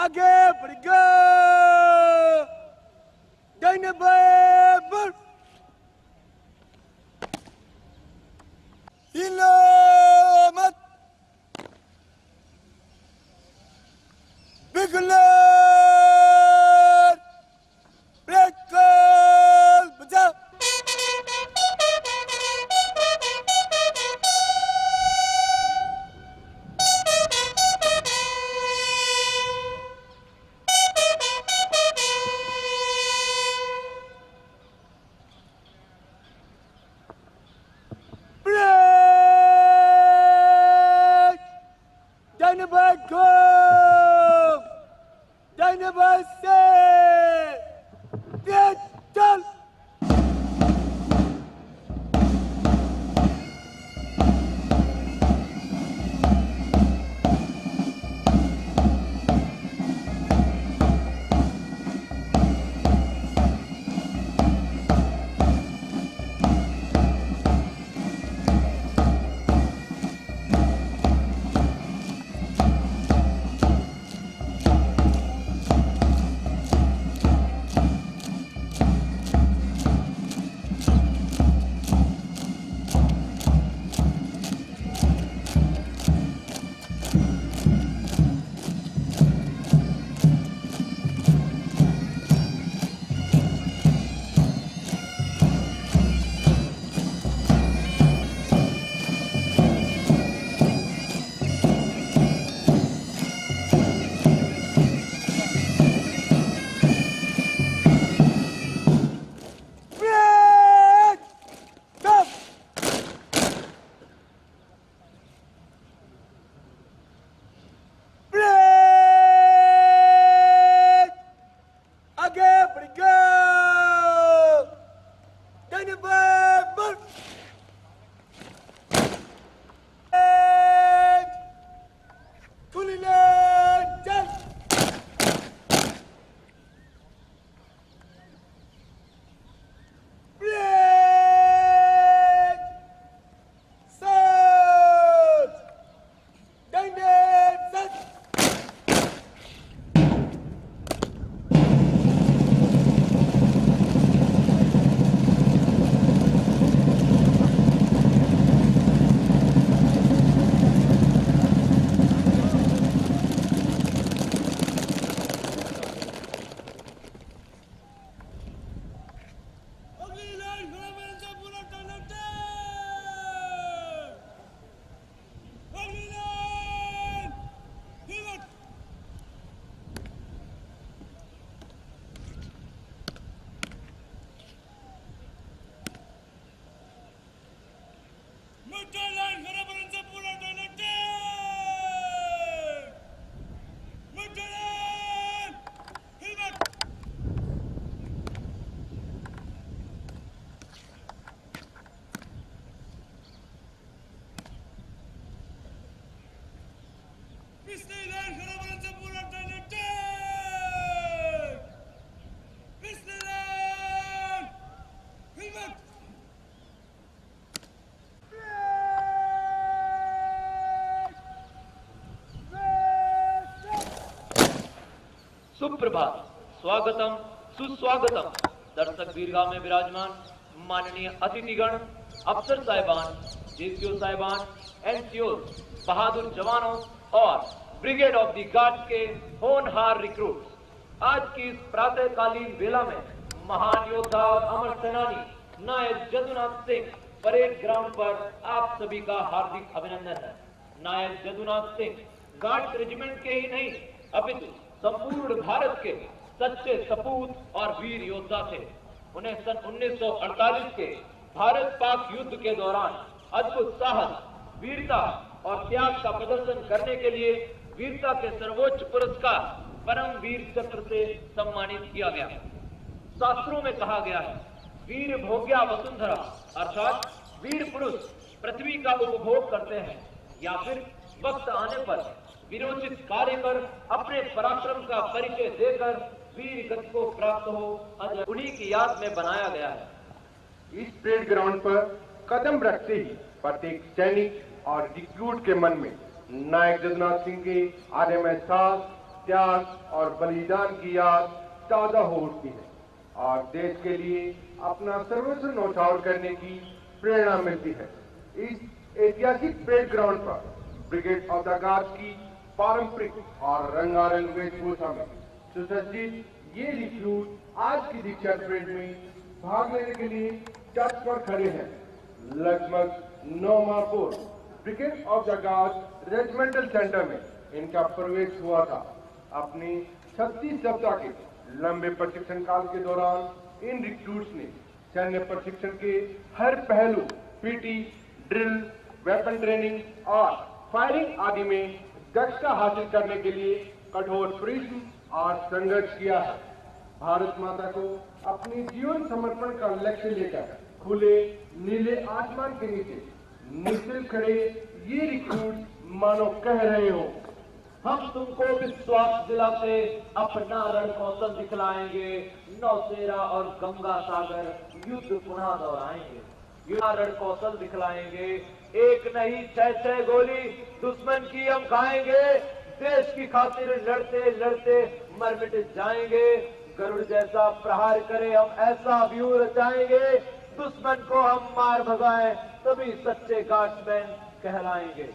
आगे बढ़ गया दाहिने बाएं बढ़ हिलो मत बिगले ब्रेक बजा Dynamite go! Dynamite stay! Get done! सुप्रभात, स्वागतम, सुस्वागतम। दर्शक दीर्घा में विराजमान माननीय अतिथिगण, अफसर साहिबान, जेसीओ साहिबान, एनसीओ, बहादुर जवानों और ब्रिगेड ऑफ द गार्ड्स के होनहार रिक्रूट, आज की इस प्रातःकालीन वेला में महान योद्धा और अमर सेनानी नायक जदुनाथ सिंह परेड ग्राउंड पर आप सभी का हार्दिक अभिनंदन है। नायक जदुनाथ सिंह गार्ड्स रेजिमेंट के ही नहीं अपितु संपूर्ण भारत के सच्चे सपूत और वीर योद्धा थे। उन्हें सन 1948 के भारत पाक युद्ध के दौरान अद्भुत साहस, वीरता और त्याग का प्रदर्शन करने के लिए वीरता के सर्वोच्च पुरस्कार परम वीर चक्र से सम्मानित किया गया। शास्त्रों में कहा गया है, वीर भोग्या वसुंधरा, अर्थात वीर पुरुष पृथ्वी का उपभोग करते हैं या फिर वक्त आने पर विरोचित कार्य कर अपने पराक्रम का परिचय देकर वीर गति को प्राप्त हो, उन्हीं की याद में बनाया गया है। इस परेड ग्राउंड पर कदम रखते ही प्रत्येक सैनिक और रिक्रूट के मन में नायक जदुनाथ सिंह के आदम एहसास, त्याग और बलिदान की याद ताजा हो उठती है और देश के लिए अपना सर्वस्व न्यौछावर करने की प्रेरणा मिलती है। इस ऐतिहासिक परेड ग्राउंड पर ब्रिगेड ऑफ द गार्ड्स की पारंपरिक और रंगारंग वेशभूषा में सुसज्जित ये रिक्रूट आज की दीक्षा परेड में भाग लेने के लिए तट पर खड़े हैं। लगभग 9 माह पूर्व brigade of the guards regimental centre में इनका प्रवेश हुआ था। अपनी 36 सप्ताह के लंबे प्रशिक्षण काल के दौरान इन रिक्रूट्स ने सैन्य प्रशिक्षण के हर पहलू पीटी, ड्रिल, वेपन ट्रेनिंग और फायरिंग आदि में दक्षता हासिल करने के लिए कठोर परिश्रम और संघर्ष किया है। भारत माता को अपनी जीवन समर्पण का लक्ष्य लेकर खुले नीले आसमान के नीचे निश्चिल खड़े ये रिक्रूट मानो कह रहे हो, हम तुमको विश्वास दिलाते अपना रण कौशल दिखलाएंगे, नौसेना और गंगा सागर युद्ध पुनः दोहराएंगे। रण कौशल दिखलाएंगे, एक नहीं 6-6 गोली दुश्मन की हम खाएंगे। देश की खातिर लड़ते लड़ते मर मिट जाएंगे। गरुड़ जैसा प्रहार करे हम ऐसा व्यू रचाएंगे, दुश्मन को हम मार भगाएं तभी सच्चे गार्ड्समैन कहलाएंगे।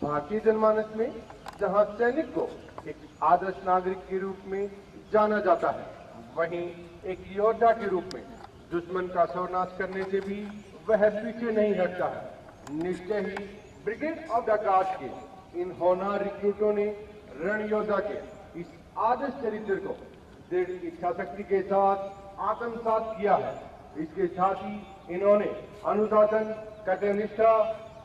भारतीय जनमानस में जहां सैनिक को एक आदर्श नागरिक के रूप में जाना जाता है, वहीं एक योद्धा के रूप में दुश्मन का सर्वनाश करने से भी वह पीछे नहीं हटता है। निश्चय ही ब्रिगेड ऑफ द गार्ड्स के इन होनहार रिक्रूटों ने रण योद्धा के इस आदर्श चरित्र को दृढ़ इच्छा शक्ति के साथ आत्मसात किया है। इसके साथ ही इन्होंने अनुशासन, कर्तव्यनिष्ठा,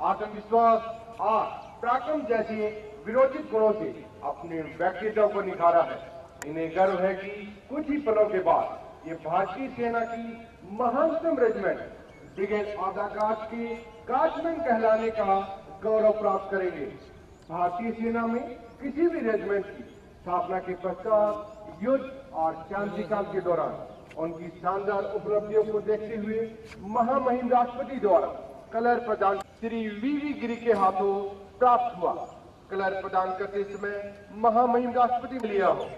आत्मविश्वास और पराक्रम जैसे विरोचित गुणों से अपने व्यक्तित्व को निखारा है। इन्हें गर्व है कि कुछ ही पलों के बाद ये भारतीय सेना की महानतम regiment brigade of the guards के गार्ड्समैन कहलाने का गौरव प्राप्त करेंगे। भारतीय सेना में किसी भी रेजिमेंट की स्थापना के पश्चात युद्ध और शांति काल के दौरान उनकी शानदार उपलब्धियों को देखते हुए महामहिम राष्ट्रपति द्वारा कलर प्रदान श्री वीवी गिरी के हाथों प्राप्त हुआ। कलर प्रदान करते समय महामहिम राष्ट्रपति लिया हो।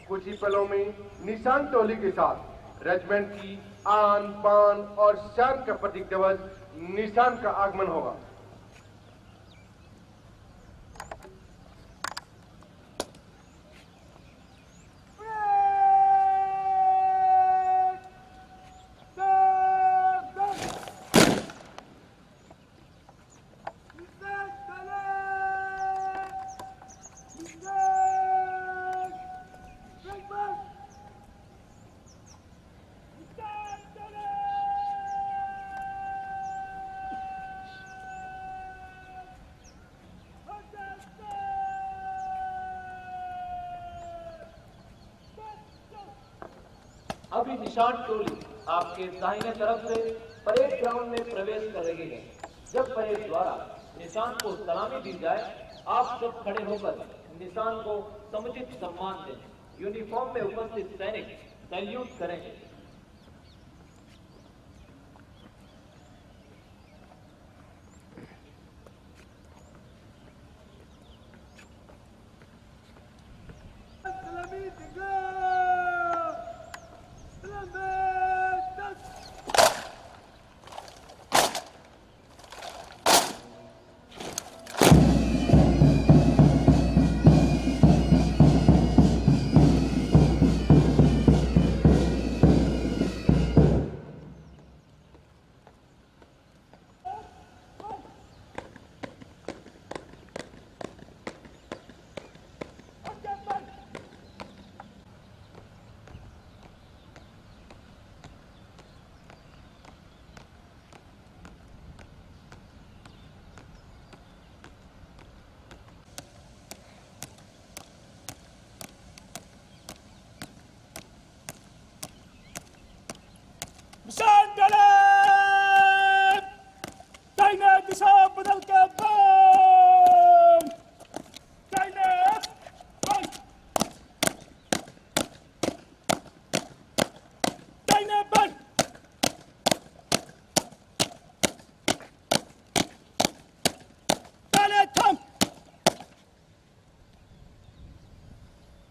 कुछ ही पलों में निशान टोली के साथ रेजिमेंट की आन बान और शान का प्रतीक ध्वज निशान का आगमन होगा। अभी निशान टोली आपके दाहिने तरफ से परेड ग्राउंड में प्रवेश कर रही है। जब परेड द्वारा निशान को सलामी दी जाए, आप सब खड़े होकर निशान को समुचित सम्मान दें। यूनिफॉर्म में उपस्थित सैनिक सैल्यूट करेंगे।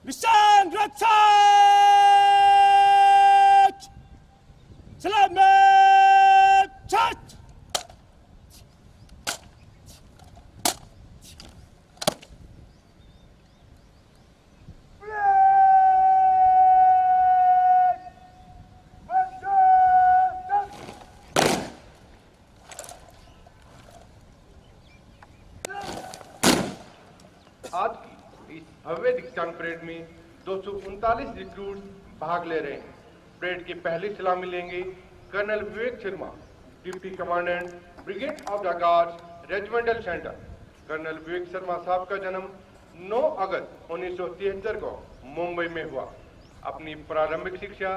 Mission Rakshak! Selamat Charge! आज की इस भव्य दीक्षांत परेड में 239 रिक्रूट भाग ले रहे हैं। परेड की पहली सलामी लेंगे colonel Vivek Sharma, deputy commandant brigade of the guards regimental centre. Colonel Vivek Sharma साहब का जन्म 9 अगस्त 1973 को मुंबई में हुआ। अपनी प्रारंभिक शिक्षा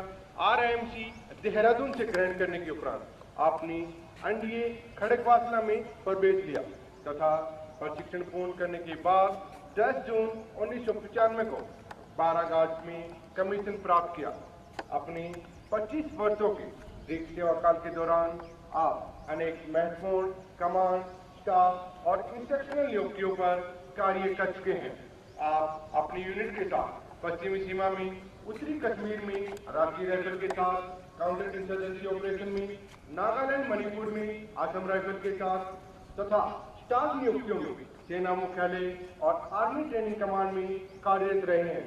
RIMC देहरादून से ग्रहण करने के उपरांत आपने NDA खड़गवासला में प्रवेश लिया तथा प्रशिक्षण पूर्ण करने के बाद 10 जून 1995 को 12 अगस्त में कमीशन प्राप्त किया। अपने 25 वर्षों के दीर्घ सेवा काल के दौरान आप अनेक महत्वपूर्ण कमांड, स्टाफ और इंस्ट्रक्शनल नियुक्तियों पर कार्य कर चुके हैं। आप अपनी यूनिट के साथ पश्चिमी सीमा में, उत्तरी कश्मीर में राष्ट्रीय राइफल के साथ काउंटर इंसर्जेंसी ऑपरेशन में, नागालैंड मणिपुर में असम राइफल के साथ तथा स्टाफ नियुक्तियों में सेना मुख्यालय और आर्मी ट्रेनिंग कमांड में कार्यरत रहे हैं।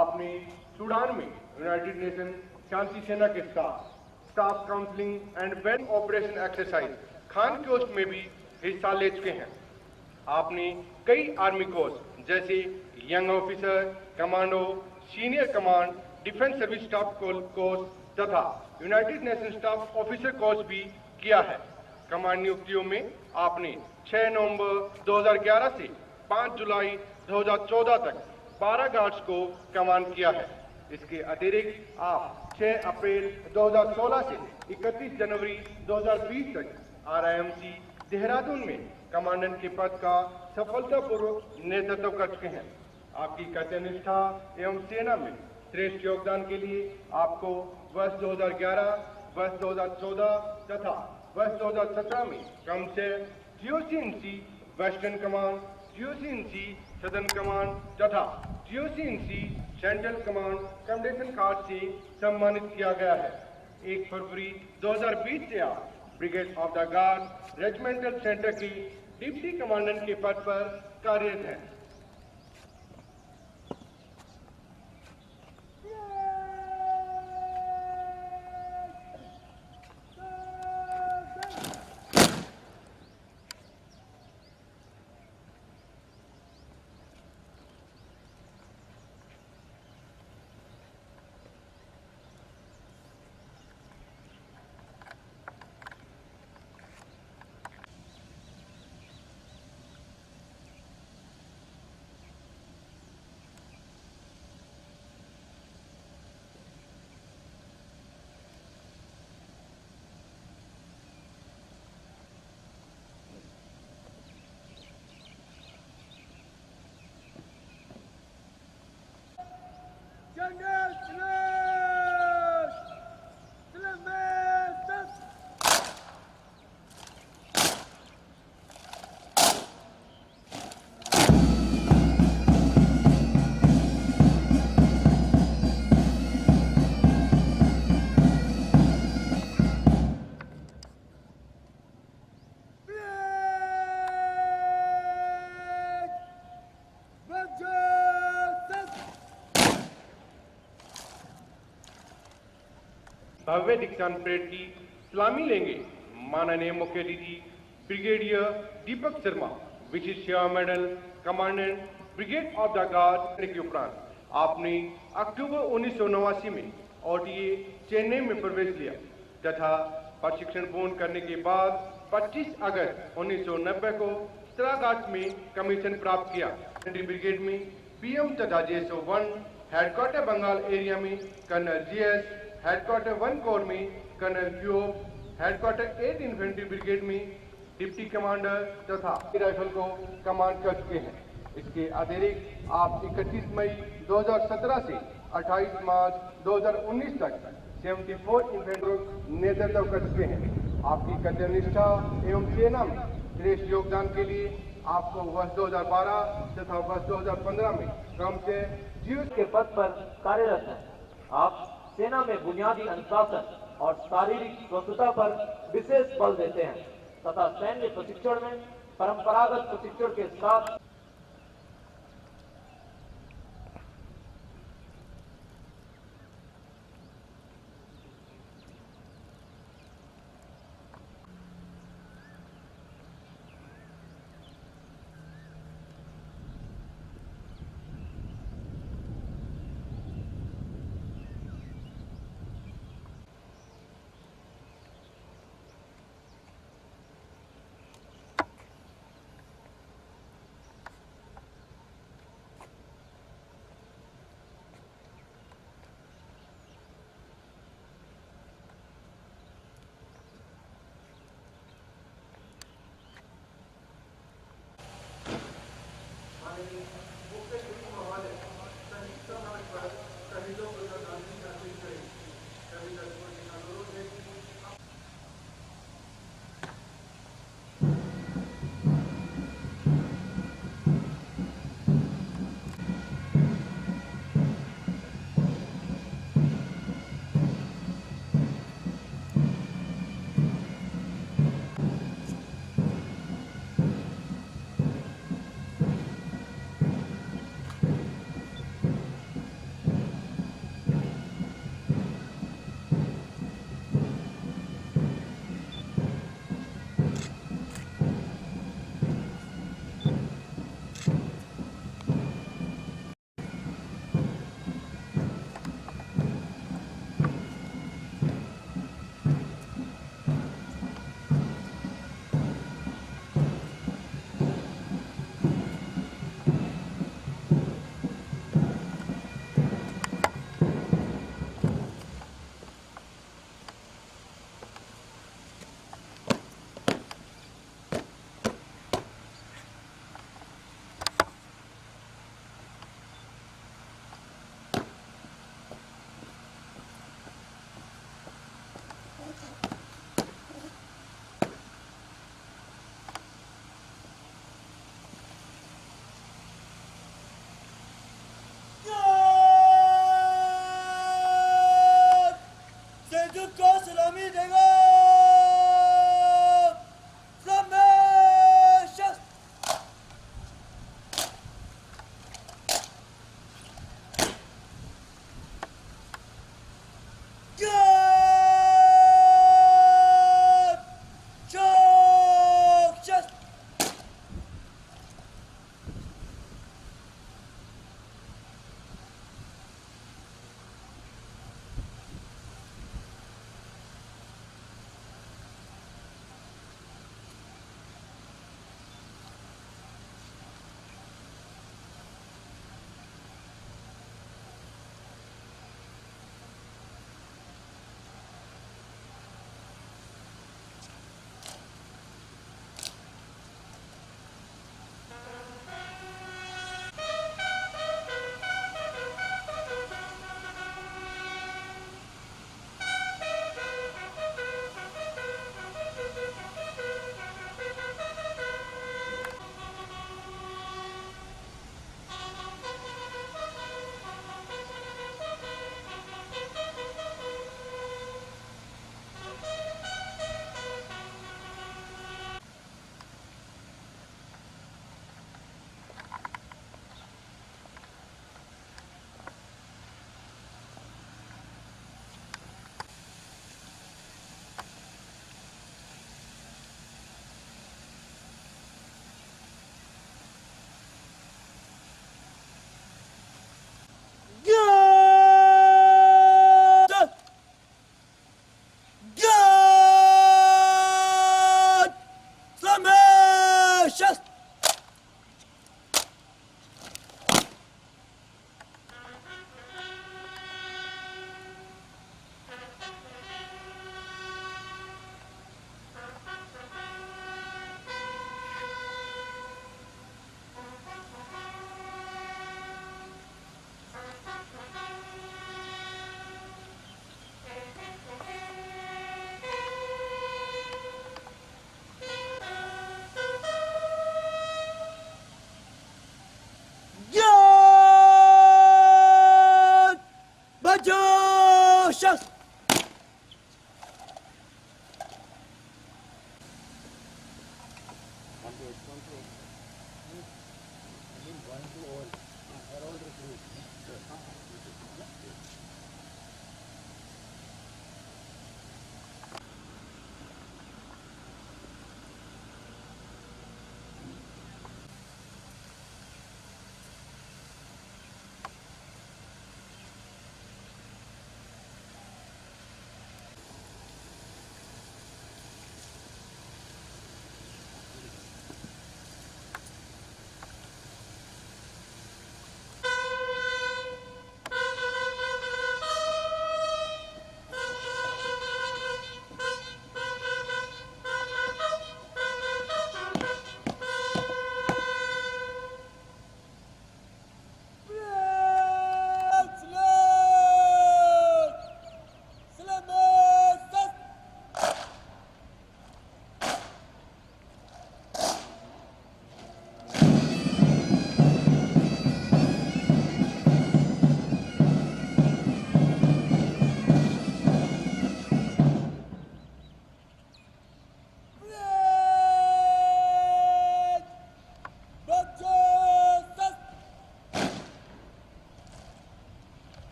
आपने सूडान में यूनाइटेड नेशन शांति सेना के साथ staff counselling and well operation exercise Khaan Quest में भी हिस्सा ले चुके हैं। आपने कई आर्मी कोर्स जैसे young officer, commando, senior command, defence service staff course तथा United Nation staff officer course भी किया है। कमांड नियुक्तियों में आपने 6 नवंबर 2011 से 5 जुलाई 2014 तक 12 गार्ड्स को कमांड किया है। इसके अतिरिक्त आप 6 अप्रैल 2016 से 31 जनवरी 2020 तक RIMC देहरादून में कमांडेंट के पद का सफलतापूर्वक नेतृत्व कर चुके हैं। आपकी कर्तव्यनिष्ठा एवं सेना में श्रेष्ठ योगदान के लिए आपको वर्ष 2011, वर्ष 2014 तथा वर्ष 2017 में क्रम से GOC-in-Chief western command, GOC-in-Chief southern command तथा GOC-in-Chief central command commendation card से सम्मानित किया गया है। 1 फरवरी 2020 से आप brigade of the guard regimental centre की डिप्टी कमांडेंट के पद पर कार्यरत हैं। Jungle Smash! Smash! भव्य दीक्षांत परेड की सलामी लेंगे माननीय मुख्य अतिथि ब्रिगेडियर दीपक शर्मा, विशिष्ट सेवा medal commandant brigade of the guard के उपरांत आपने अक्टूबर 1989 में OTA चेन्नई में प्रवेश लिया तथा प्रशिक्षण पूर्ण करने के बाद 25 अगस्त 1990 को उत्तराखंड में कमीशन प्राप्त किया। ब्रिगेड में PM तथा JSO-1 हेडक्वार्टर बंगाल एरिया में कर्नल GS, हेडक्वार्टर 1 कोर में colonel Q, headquarter 8 infantry brigade में डिप्टी कमांडर तथा राइफल को कमांड कर चुके हैं। इसके अतिरिक्त आप 31 मई 2017 से 28 मार्च 2019 तक 74 इन्फेंट्री नेतृत्व कर चुके हैं। आपकी कर्तव्यनिष्ठा एवं सेना में श्रेष्ठ योगदान के लिए आपको वर्ष 2012 तथा वर्ष 2015 में क्रम से ड्यूट के पद पर कार्यरत हैं। आप सेना में बुनियादी अनुशासन और शारीरिक स्वस्थता पर विशेष बल देते हैं तथा सैन्य प्रशिक्षण में परंपरागत प्रशिक्षण के साथ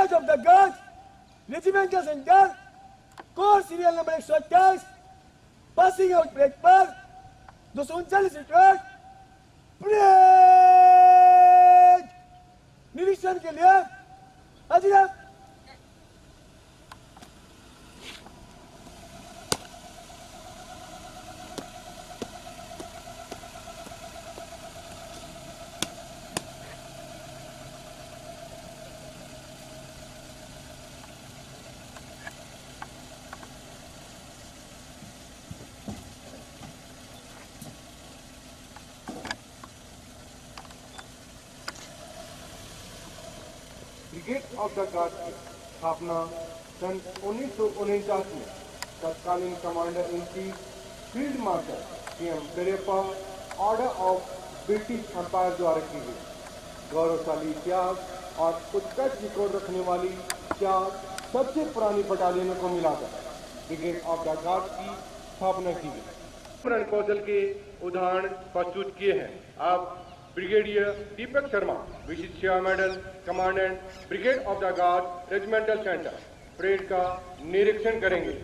brigade of the guard regimental centre corps serial number 128 passing out break पर 239 रिटर्न ब्रेक निरीक्षण के लिए हाजिर। ब्रिगेड ऑफ द गार्ड की स्थापना सन 1949 में तत्कालीन commander in chief field marshal CM Cariappa order of British Empire द्वारा की गई। गौरवशाली इतिहास और उत्कृष्ट रिकॉर्ड रखने वाली 4 सबसे पुरानी बटालियनों को मिलाकर ब्रिगेड ऑफ द गार्ड की स्थापना की गई। रण कौशल के उदाहरण प्रस्तुत किए हैं। आप ब्रिगेडियर दीपक शर्मा, विशिष्ट सेवा medal, commandant brigade of the guard regimental centre, parade का निरीक्षण करेंगे।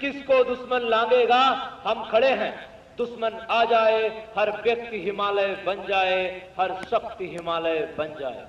किसको दुश्मन लांघेगा, हम खड़े हैं। दुश्मन आ जाए, हर व्यक्ति हिमालय बन जाए, हर शक्ति हिमालय बन जाए।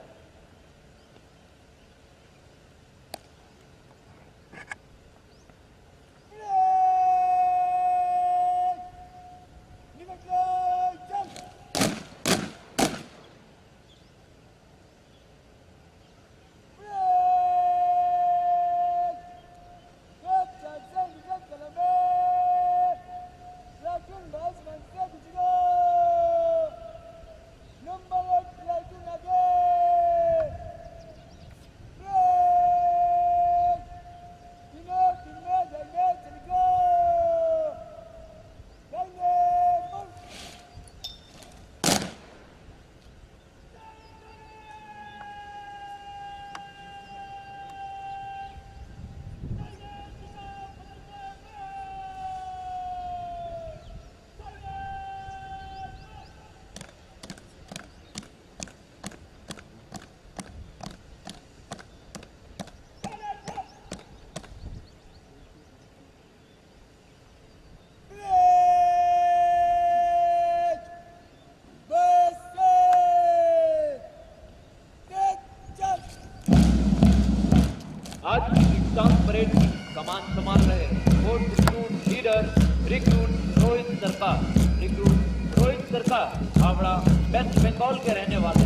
आज की दीक्षांत परेड की कमान संभाल रहे fourth recruit leader recruit Rohit सरकार। रिक्रूट रोहित सरकार हावड़ा वेस्ट बंगाल के रहने वाले।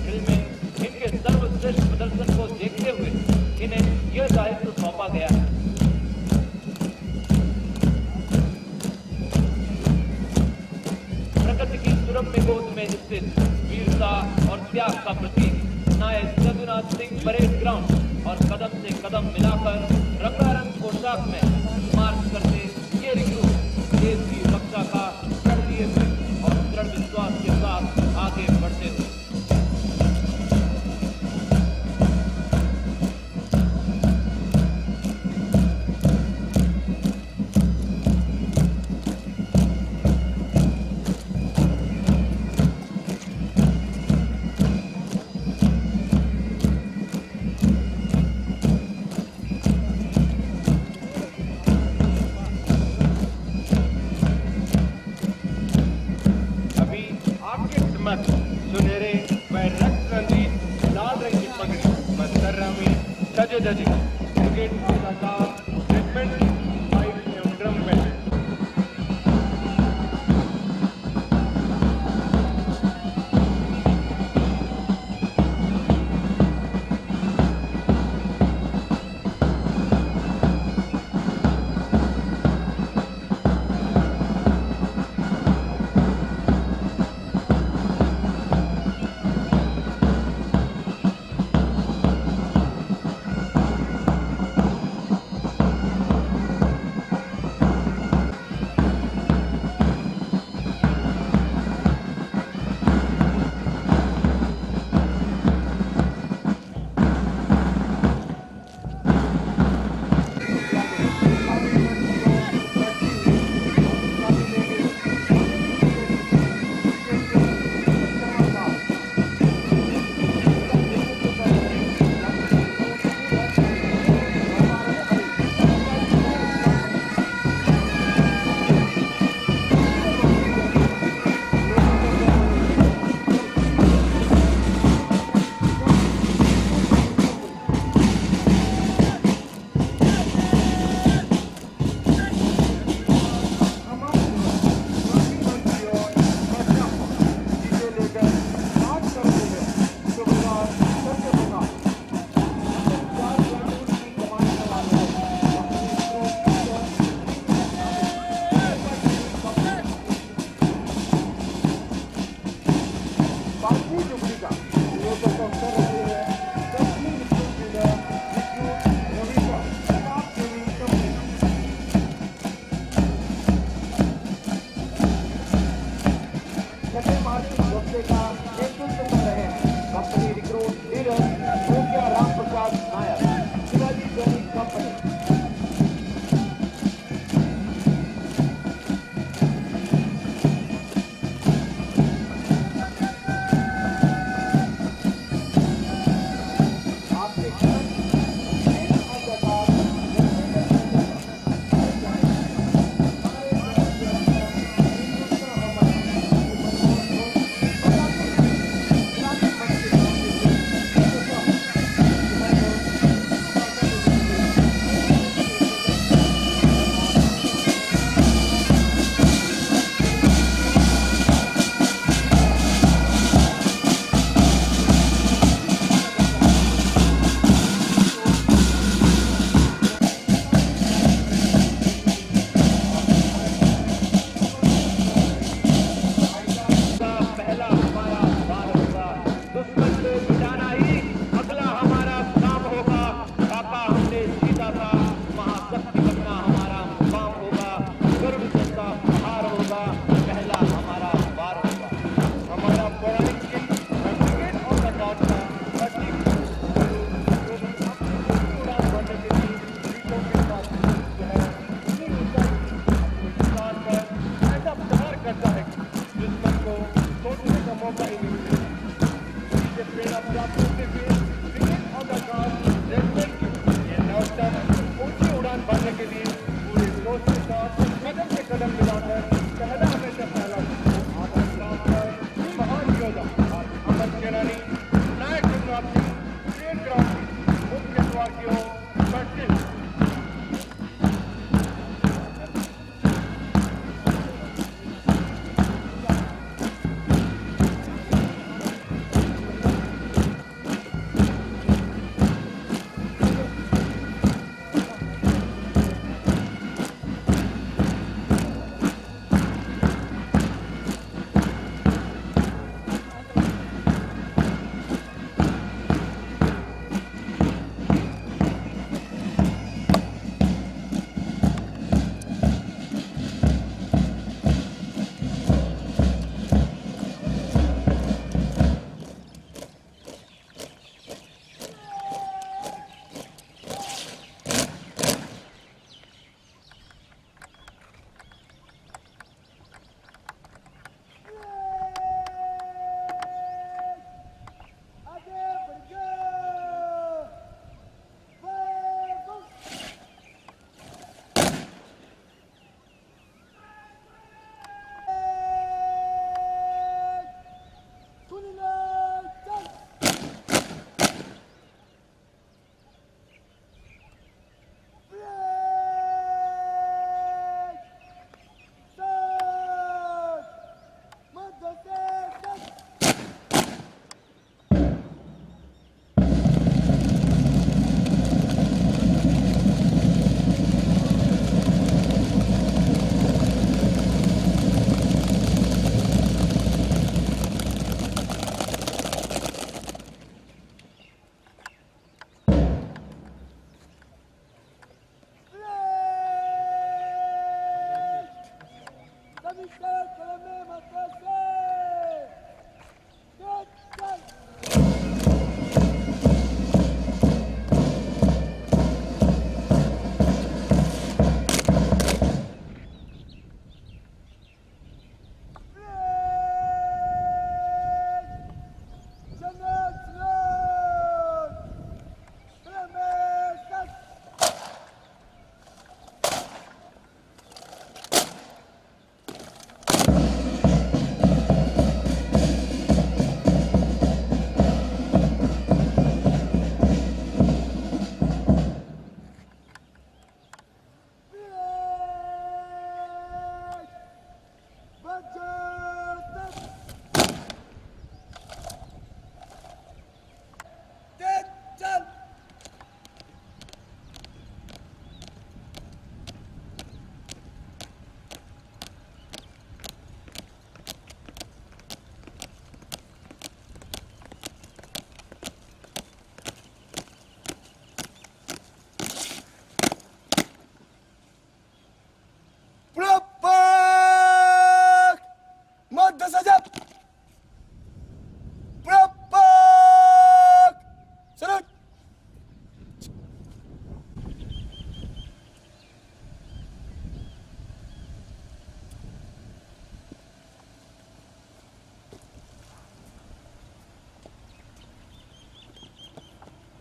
ड्रिल में इनके सर्वश्रेष्ठ प्रदर्शन को देखते हुए इन्हें यह दायित्व सौंपा गया है। प्रकृति की सुरम्य गोद में स्थित वीरता और त्याग का प्रतीक नायक जदुनाथ सिंह परेड ग्राउंड और कदम से कदम मिलाकर रंगारंग पोशाक में मार्च करते ये रिक्रूट देश की रक्षा का कर दिए हुए और दृढ़ विश्वास के साथ आगे बढ़ते थे। जजिंग क्रिकेट कलाकार रेजिमेंट माइक एवं ड्रम बैंड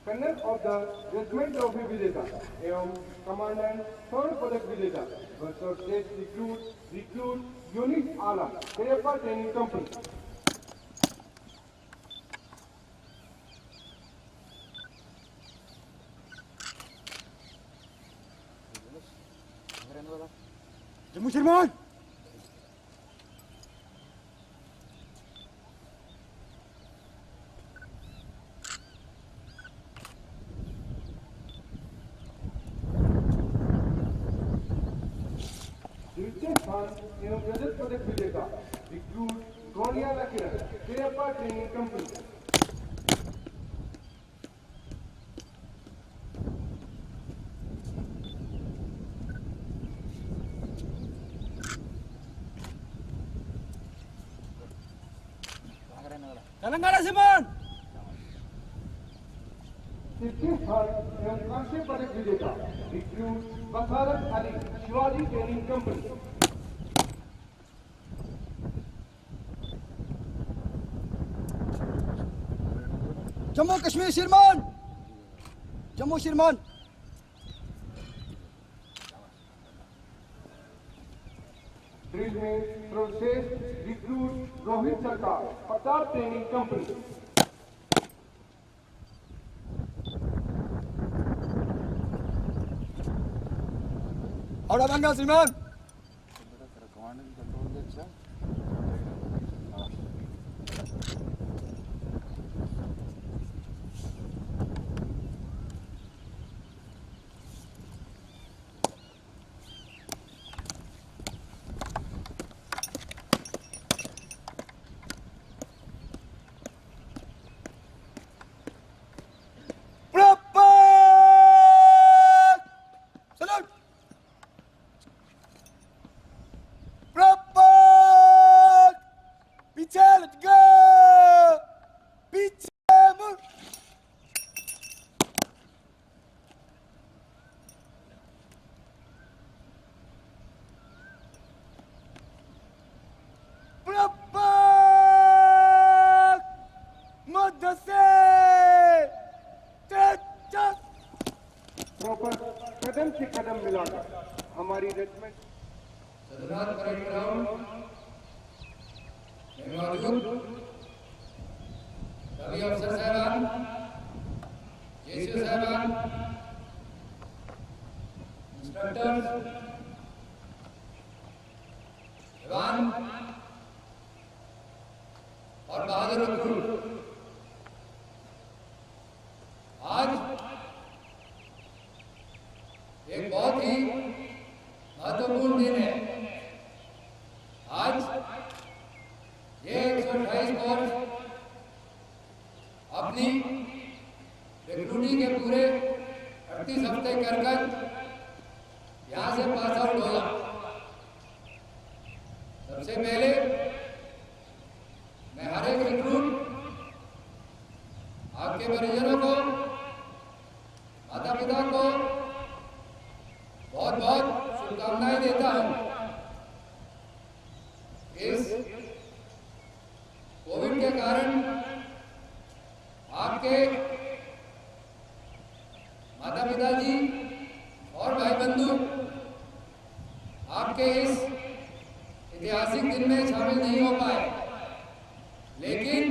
कन्नर ऑफ द रेजिमेंट ट्रॉफी विजेता एवं कमांडेंट स्वर्ण पदक विजेता सर्वश्रेष्ठ रिक्रूट यूनिट आला तेरेपा ट्रेनिंग कंपनी। जम्मू शर्मान द्वितीय स्थान एवं रजत पदक विजेता रिक्रूट गोनियाला किरण तेरेपा ट्रेनिंग कंपनी। तेलंगाना सिमन तृतीय स्थान एवं कांस्य पदक विजेता recruit Basarat Ali Shivaji training company. Jammu Kashmir शिरमान जम्मू शिरमान ड्रिल में सर्वश्रेष्ठ रिक्रूट रोहित सरकार पतार ट्रेनिंग कंपनी। और बंगा श्रीमान प्रॉपर कदम से कदम मिलाकर हमारी रेजिमेंट सदरात परेड ग्राउंड में मौजूद सभी अफसर साहबान, जेसीओ साहबान, इंस्ट्रक्टर्स, जवान और बहादुर रिक्रूट, आज एक बहुत ही महत्वपूर्ण दिन है। आज ये 128 कोर्स अपनी रिक्रूटिंग के पूरे 38 हफ्ते कर यहाँ से पास आउट होगा। सबसे पहले मैं हर एक रिक्रूट, आपके परिजनों को, माता पिता को बहुत बहुत शुभकामनाएं देता हूं। इस कोविड के कारण आपके माता पिताजी और भाई बंधु आपके इस ऐतिहासिक दिन में शामिल नहीं हो पाए, लेकिन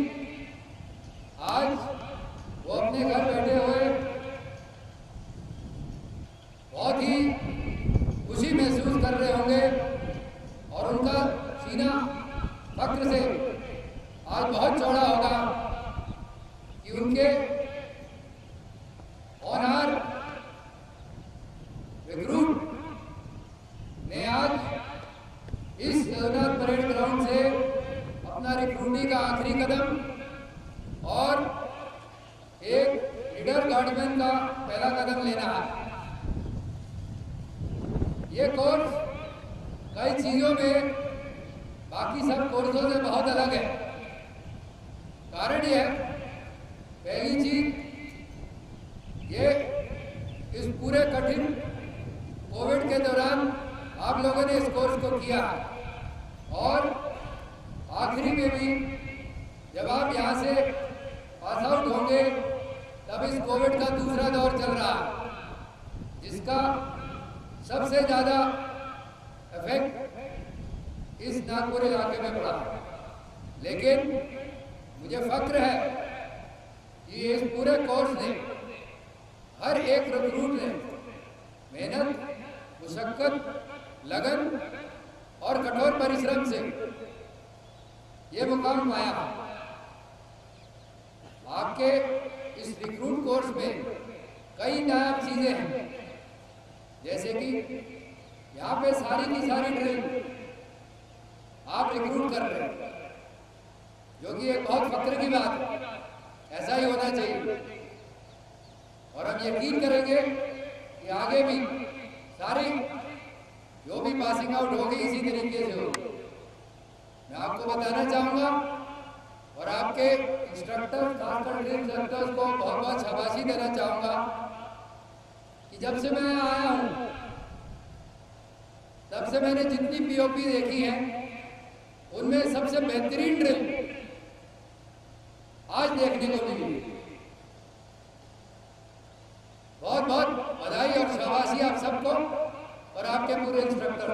आज वो अपने घर बैठे हुए बहुत ही खुशी महसूस कर रहे होंगे और उनका सीना फक्र से आज बहुत चौड़ा होगा कि उनके ऑनर रिक्रूट ने आज इस सदरात परेड ग्राउंड से अपना रिक्रूटिंग का आखिरी कदम और एक लीडर गार्डमैन का पहला कदम लेना है। ये कोर्स कई चीजों में बाकी सब कोर्सों से बहुत अलग है। कारण ये है, पहली चीज, ये इस पूरे कठिन कोविड के दौरान आप लोगों ने इस कोर्स को किया और आखिरी में भी जब आप यहाँ से पास आउट होंगे तब अब इस कोविड का दूसरा दौर चल रहा है, जिसका सबसे ज्यादा इफेक्ट इस नागपुर इलाके में पड़ा। लेकिन मुझे फक्र है कि इस पूरे कोर्स ने, हर एक रिक्रूट ने मेहनत, मुशक्कत, लगन और कठोर परिश्रम से ये मुकाम पाया। आपके इस रिक्रूट कोर्स में कई नायाब चीजें हैं, जैसे कि यहाँ पे सारी की सारी ड्रिल आप रिक्रूट कर रहे हैं, जो कि एक बहुत फक्र की बात है। ऐसा ही होना चाहिए और हम यकीन करेंगे कि आगे भी सारी जो भी पासिंग आउट होगी इसी तरीके से होगी। मैं आपको बताना चाहूंगा और आपके इंस्ट्रक्टर, खासकर ड्रिल इंस्ट्रक्टर्स को बहुत बहुत शाबाशी देना चाहूंगा कि जब से मैं आया हूं तब से मैंने जितनी पीओपी देखी है उनमें सबसे बेहतरीन ड्रिल आज देखने को मिली। बहुत बहुत बधाई और शाबाशी आप सबको और आपके पूरे इंस्ट्रक्टर।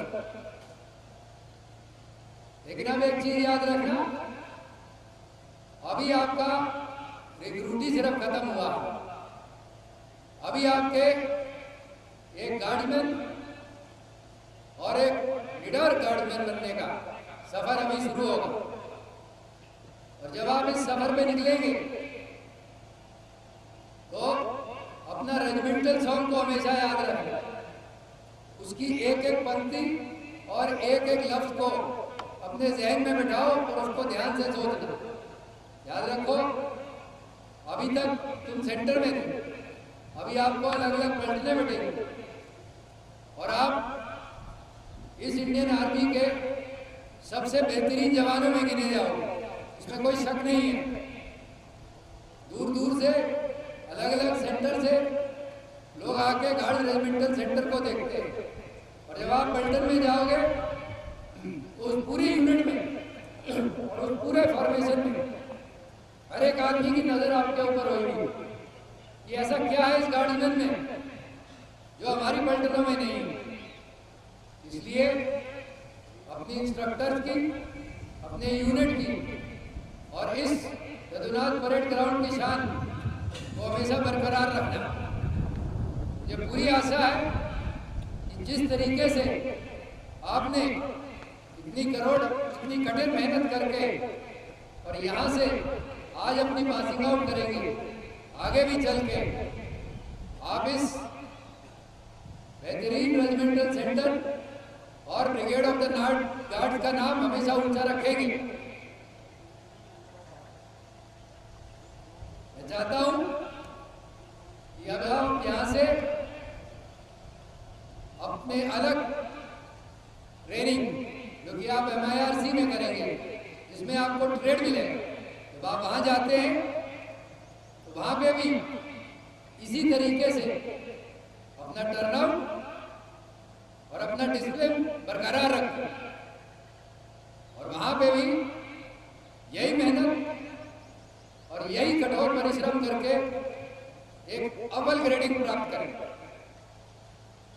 लेकिन अब एक चीज याद रखना, अभी आपका रिक्रूटी सिर्फ खत्म हुआ, अभी आपके एक गार्डमैन और एक लीडर गार्डमैन बनने का सफर अभी शुरू होगा। और जब आप इस सफर में निकलेंगे तो अपना रेजिमेंटल सॉन्ग को हमेशा याद रखना, उसकी एक एक पंक्ति और एक एक लफ्ज को अपने जहन में बिठाओ और उसको ध्यान से सोचना। याद रखो, अभी तक तुम सेंटर में थे, अभी आपको अलग अलग पलटने बैठेंगे और आप इस इंडियन आर्मी के सबसे बेहतरीन जवानों में गिने जाओगे, इसमें कोई शक नहीं है। दूर दूर से, अलग अलग सेंटर से लोग आके गार्ड रेजिमेंटल सेंटर को देखते हैं और जब आप पलटन में जाओगे तो उस पूरी यूनिट में और उस पूरे फॉर्मेशन में हर एक आदमी की नजर आपके ऊपर होगी कि ऐसा क्या है इस गार्डन में जो हमारी पलटनों में नहीं है। इसलिए अपनी इंस्ट्रक्टर्स की, अपने यूनिट की और इस यदुनाथ परेड ग्राउंड की शान को हमेशा बरकरार रखना। मुझे पूरी आशा है कि जिस तरीके से आपने इतनी कठिन मेहनत करके और यहाँ से आज अपनी पासिंग आउट करेंगे, आगे भी चल के आप इस बेहतरीन रेजिमेंटल सेंटर और ब्रिगेड ऑफ द गार्ड का नाम हमेशा ऊंचा रखेंगे। मैं चाहता हूं कि अब हम यहाँ से अपने अलग ट्रेनिंग जो कि आप MIRC में करेंगे, जिसमें आपको ट्रेड मिलेगा, जब आप वहां जाते हैं तो वहां पे भी इसी तरीके से अपना टर्नआउट और अपना डिसिप्लिन बरकरार रखें और वहां पे भी यही मेहनत और यही कठोर परिश्रम करके एक अव्वल ग्रेडिंग प्राप्त करें।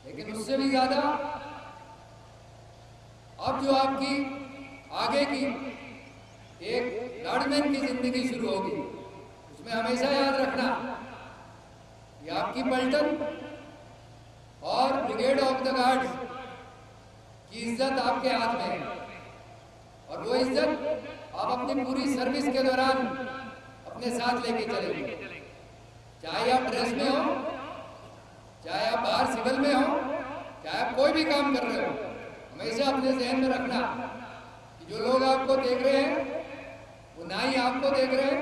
लेकिन उससे भी ज्यादा अब जो आपकी आगे की एक गार्डमैन की जिंदगी शुरू होगी, उसमें हमेशा याद रखना कि आपकी पलटन और ब्रिगेड ऑफ द गार्ड्स की इज्जत आपके हाथ में है और वो इज्जत आप अपनी पूरी सर्विस के दौरान अपने साथ लेके चलेंगे। चाहे आप ड्रेस में हो, चाहे आप बाहर सिविल में हो, चाहे आप कोई भी काम कर रहे हो, हमेशा अपने जहन में रखना कि जो लोग आपको देख रहे हैं वो ना ही आपको देख रहे हैं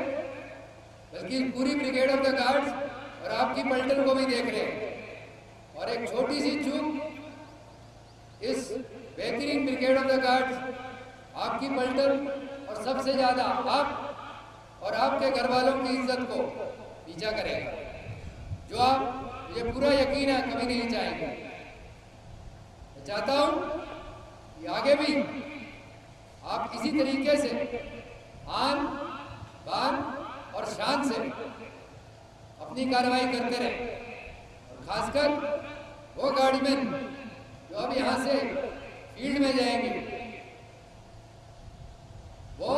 बल्कि पूरी ब्रिगेड ऑफ द गार्ड्स और आपकी पलटन को भी देख रहे हैं। और एक छोटी सी चूक इस बेहतरीन ब्रिगेड ऑफ द गार्ड्स, आपकी पलटन और सबसे ज्यादा आप और आपके घर वालों की इज्जत को पीछा करेगा, जो आप, मुझे पूरा यकीन है, कभी नहीं चाहेंगे। मैं चाहता हूं कि आगे भी आप इसी तरीके से आन बान और शान से अपनी कार्रवाई करते रहे। और खासकर वो गार्डमैन जो अब यहाँ से फील्ड में जाएंगे, वो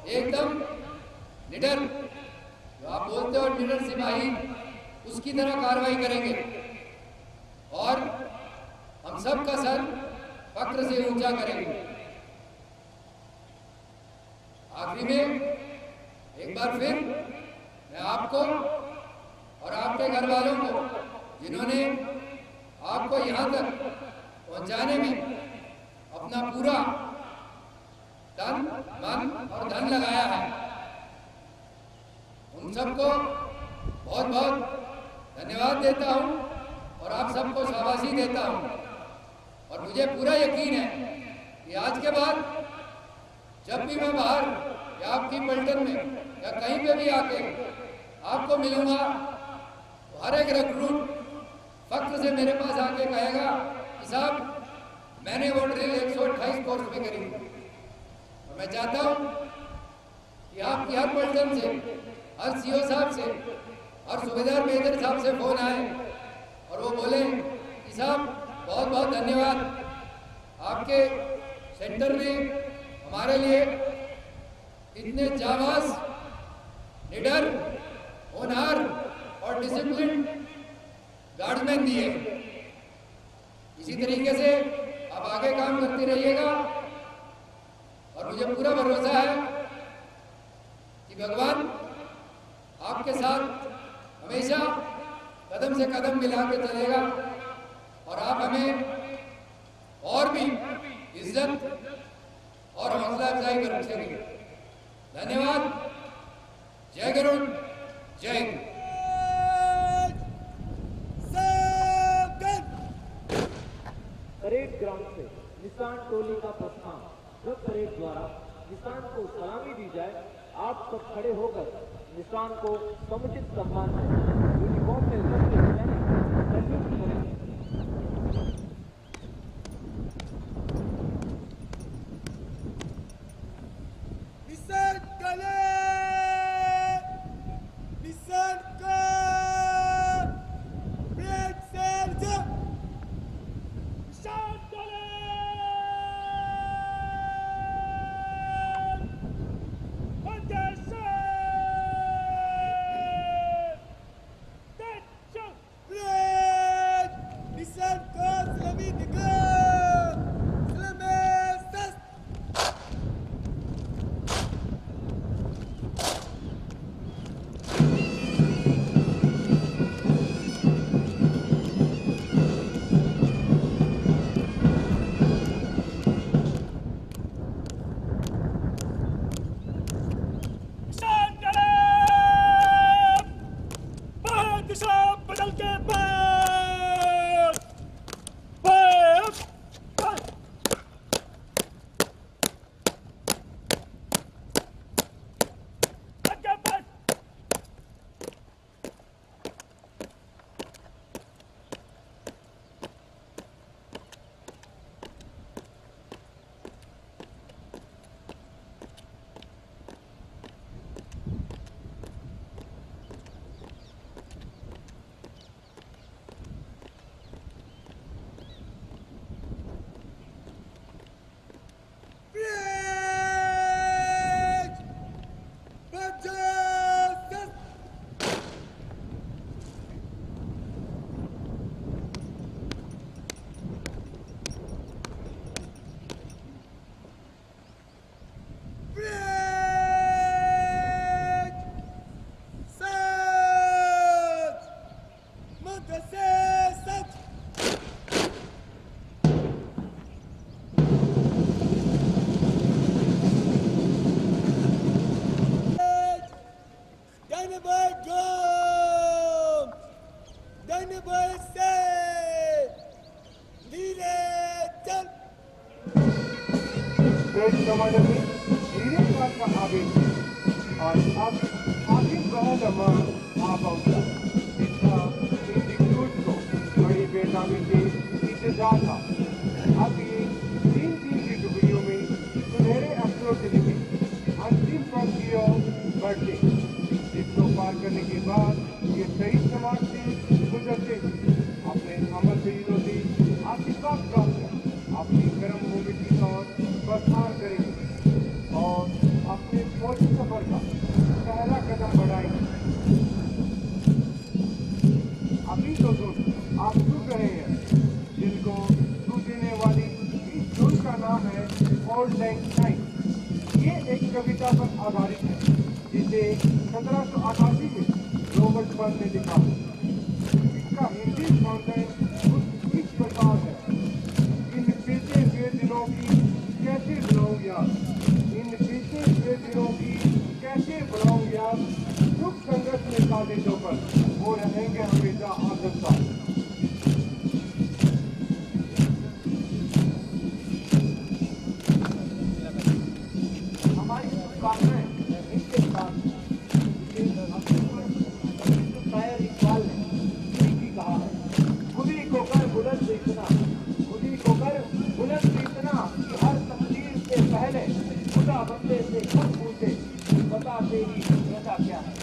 एकदम निडर, जो आप बोलते हो निडर सिपाही, उसकी तरह कार्रवाई करेंगे और हम सब का सर फक्र से ऊंचा करेंगे। आखिरी में एक बार फिर मैं आपको और आपके घर वालों को, जिन्होंने आपको यहाँ तक पहुँचाने में अपना पूरा तन, मन और धन लगाया है, उन सबको बहुत बहुत धन्यवाद देता हूँ और आप सबको शाबाशी देता हूँ। और मुझे पूरा यकीन है कि आज के बाद जब भी मैं बाहर या आपकी पलटन में या कहीं पे भी आके आपको मिलूंगा, तो हर एक रिक्रूट फक्र से मेरे पास आके कहेगा कि साहब मैंने वो ड्रिल 128 कोर्स में करी। और मैं चाहता हूँ कि आपकी हर पलटन से, हर सीओ साहब से, हर सूबेदार मेजर साहब से फोन आए और वो बोले कि साहब बहुत बहुत धन्यवाद, आपके सेंटर ने हमारे लिए इतने जाबाज, निडर, होनहार और डिसिप्लिन गार्डमैन दिए। इसी तरीके से आप आगे काम करते रहिएगा और मुझे पूरा भरोसा है कि भगवान आपके साथ हमेशा कदम से कदम मिला के चलेगा और आप हमें और भी इज्जत और हौसला अफजाई कर रखेंगे। धन्यवाद। जय गरुड़, जय हिंद। परेड ग्राउंड से निशान टोली का प्रस्थान। जब परेड द्वारा निशान को सलामी दी जाए, आप सब खड़े होकर निशान को समुचित सम्मान से यूनिफॉर्म में सबसे सैल्यूट करेंगे। कमांडर ने धीरे काल का आवेश और अब आखिर बहुत अमान आ पहुंचा। इसका इंस्टीट्यूट को बड़ी बेताबी से इंतजार था। अब ये तीन की टुकड़ियों में सुनहरे अक्षरों से लिखे अंतिम पंक्तियों बढ़ते, जिसको पार करने के बाद ये शहीद समाज से गुजरते हुए अपने अमर शहीदों से आशीर्वाद प्राप्त कर अपनी कर्म भूमि की ओर प्रस्थान करेंगे और अपने फौजी सफर का पहला कदम बढ़ाएंगे। अभी तो दोस्त आप सुन रहे हैं जिनको सूझने वाली इस धुन का नाम है ओल्ड लैंड टाइम। ये एक कविता पर आधारित है जिसे 1788 में रॉबर्ट बर्न ने लिखा। इसका हिंदी कॉन्टेंट कुछ इस प्रकार है। इन बीते हुए दिनों की कैसे बनाऊं याद, इन बीते हुए दिनों की कैसे बनाऊं याद, दुख संघर्ष में काटे जो पर वो रहेंगे हमेशा आदरता। हमारी शुभकामनाएं इनके साथ शायर इकबाल ने भी कहा है, खुदी को कर बुलंद इतना, खुदी को कर बुलंद इतना कि हर तकदीर से पहले खुदा बंदे से खुद पूछे बता तेरी रजा क्या है।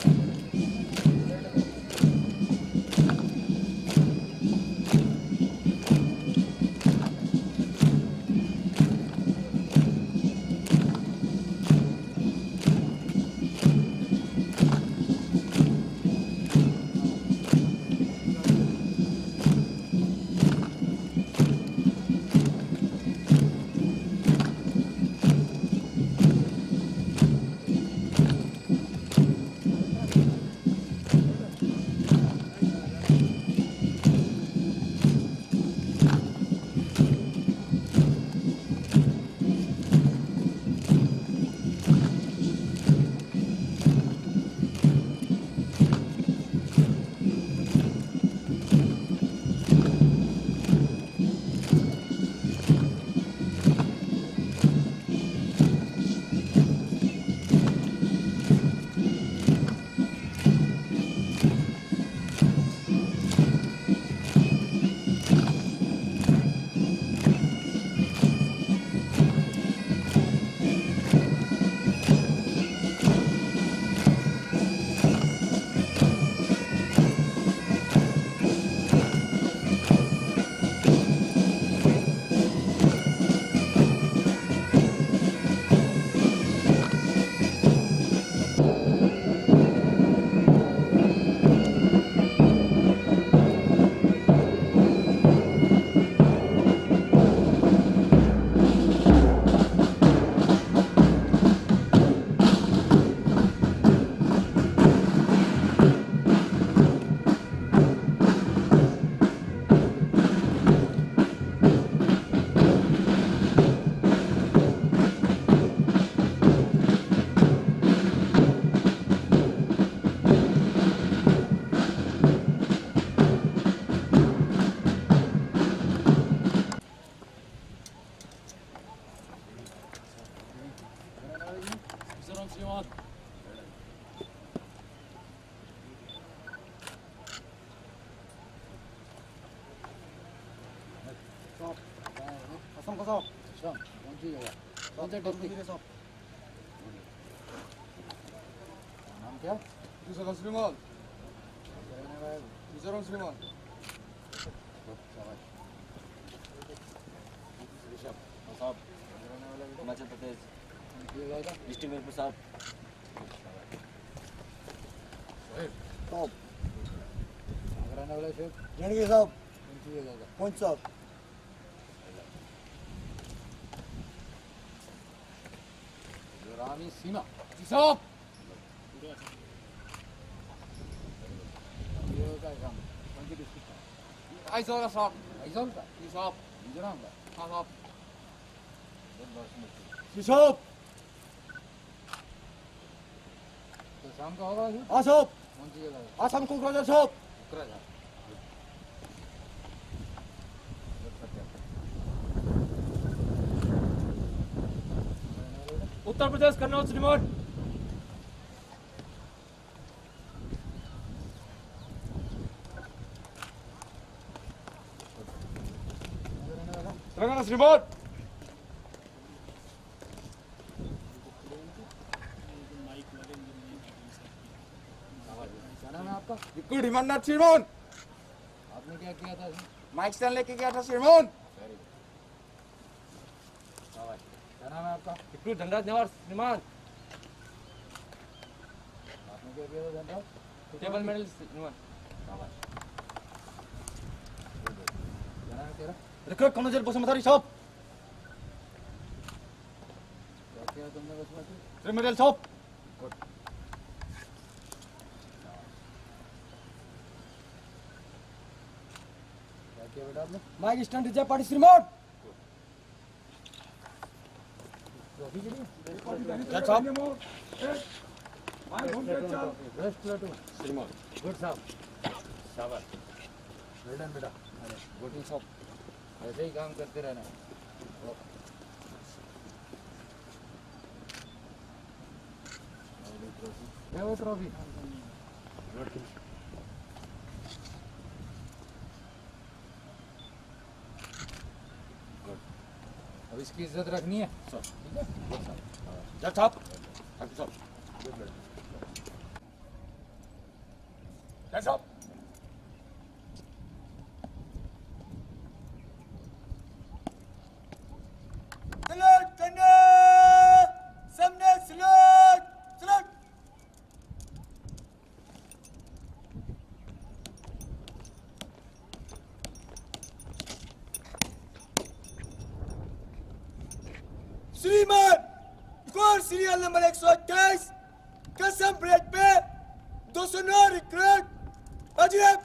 नाम क्या? श्रीमान श्रीमान साहब हिमाचल प्रदेश डिस्ट्रिक्ट वेलफेयर साहब रहने वाले शेख जानिए साहब कौन साहब रानी सीमा जी साहब Aizol साहब Aizol का जी साहब मिजोरम का हाँ साहब जी साहब तो शाम का होगा हाँ साहब कौन सी जगह आसाम कोकराझार साहब उत्तर प्रदेश कन्नौज श्रीमान तेलंगाना श्रीमान नाम है आपका? गुड हिमाननाथ श्रीमोहन। आपने क्या किया था? माइक स्टैंड लेके गया था श्रीमोहन। क्या नाम है आपका? गुड धनराज नवाज श्रीमान। आपने क्या किया था धनराज? टेबल मेडल श्रीमान। क्या नाम है तेरा? रिक्रूट कॉन्जर बसुमतारी साहब। क्या किया तुमने बसमती? श्री मेडल साहब। क्या किया बेटा आपने? माइक स्टैंड रिजर्व पार्टी श्रीमान। जज साहब। वेस्ट प्लेटून श्रीमान। गुड साहब। शाबाश। वेल डन बेटा। अरे गुड साहब, ऐसे ही काम करते रहना है। क्या वो ट्रॉफी? अब इसकी इज्जत रखनी है। ठीक है? जज साहब। थैंक यू साहब। जज साहब। सलूट करना, सामने सलूट, सलूट। श्रीमान, कोर सीरियल नंबर 128, कसम ब्रेक पे 209 रिक्रूट अजय।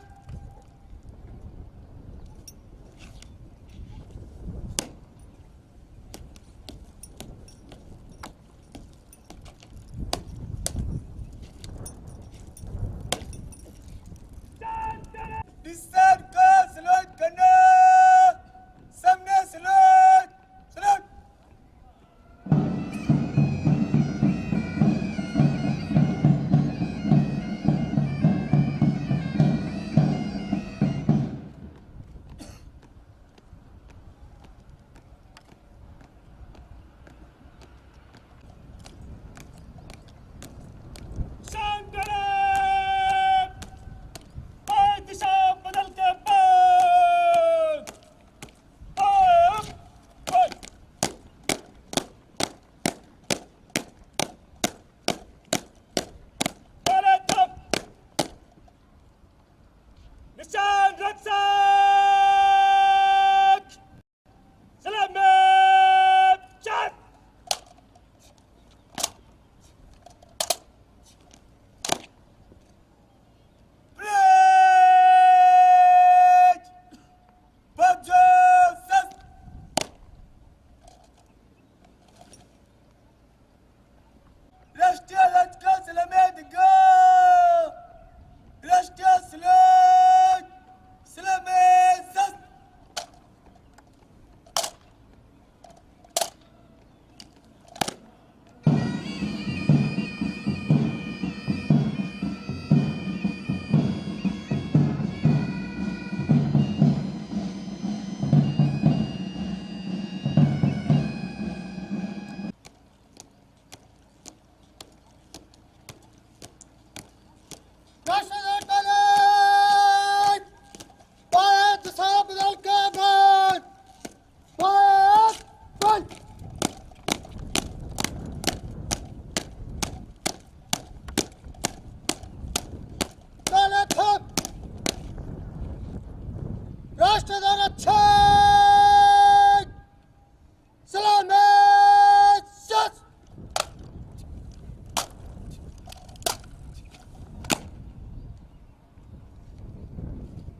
डिस्टेंस को सलूट करना, सामने सलूट, सलूट। निशान रक्षक, सलामत चार। ब्रेक, बजो सस। राष्ट्रीय लश्कर सलामत गो, राष्ट्रीय सलामत सलामत सस। राष्ट्रगान अच्छा, सलामत सस।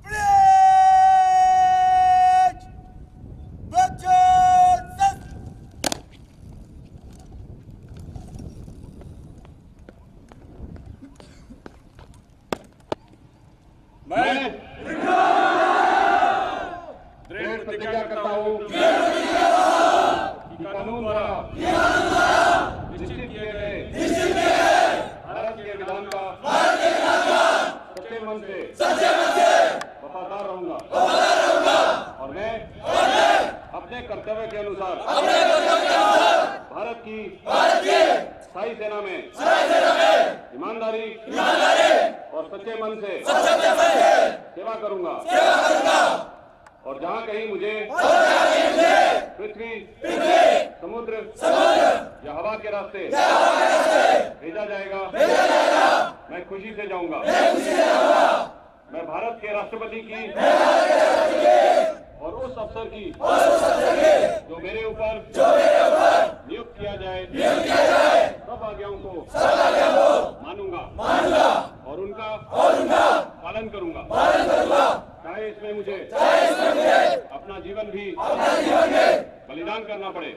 ब्रेक, बजो सस। मैं दृढ़ प्रतिज्ञा करता हूँ कि कानून द्वारा निश्चित किए गए भारत के विधान का सच्चे मन से वफादार रहूंगा और मैं अपने कर्तव्य के अनुसार भारत की स्थायी सेना में ईमानदारी और सच्चे मन से सेवा करूंगा और जहां कहीं मुझे पृथ्वी समुद्र या हवा के रास्ते भेजा जाएगा मैं खुशी से जाऊंगा। मैं भारत के राष्ट्रपति की और उस अफसर की जो मेरे ऊपर नियुक्त किया जाए सब आज्ञाओं को मानूंगा और उनका पालन करूंगा। चाहे इसमें मुझे अपना जीवन भी बलिदान करना पड़े।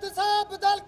दिशा बदल